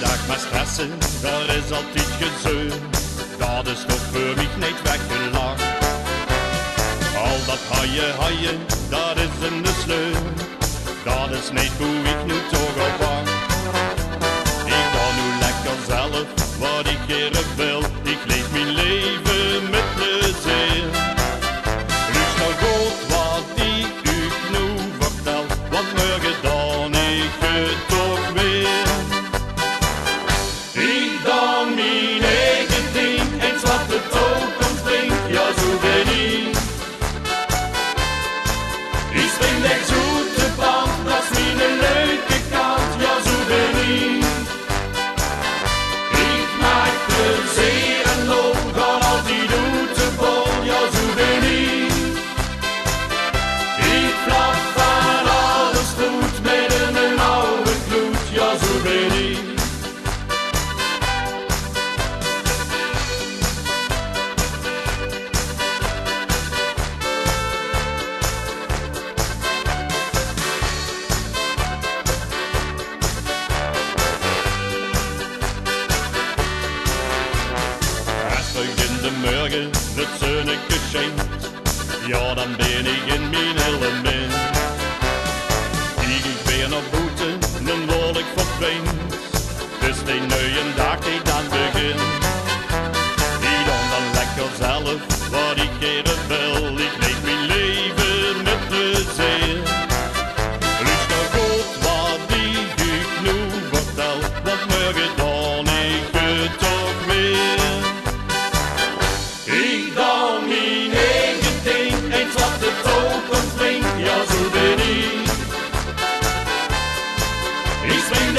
dag maar stressen, dat is altijd gezeur. Dat is toch voor mij niet weggelachen. Al dat haaien, dat is een sleur. Dat is niet hoe ik nu toch op wacht. Ik doe nu lekker zelf wat ik keren wil. Ik leef mijn leven met plezier. Lust nou goed wat ik u nu vertel, want morgen dan ik het toch weer. Ik dan mijn eigen ding en wat de toekomst brengt, ja zo ben ik. Ik spring echt zoete band, dat is mijn leuke kant, ja zo ben ik. Ik maak plezier en loop, gaan altijd uit de bol, ja zo ben ik. Ik flap van alles goed, met een oude gloed, ja zo ben ik. In de morgen het zonnetje schijnt, ja dan ben ik in mijn element. Kijk ik weer naar buiten, dan word ik verdwijnd. Dus die nieuwe dag die dan begint. Ik doe dan lekker zelf wat ik keren wil. Ik leef mijn leven met plezier. Lust nou goed wat ik u nu vertel, want morgen dan ik het toch weer. Ik dan mijn eigen ding, eens wat de toekomst brengt, ja zo ben ik. Ik spring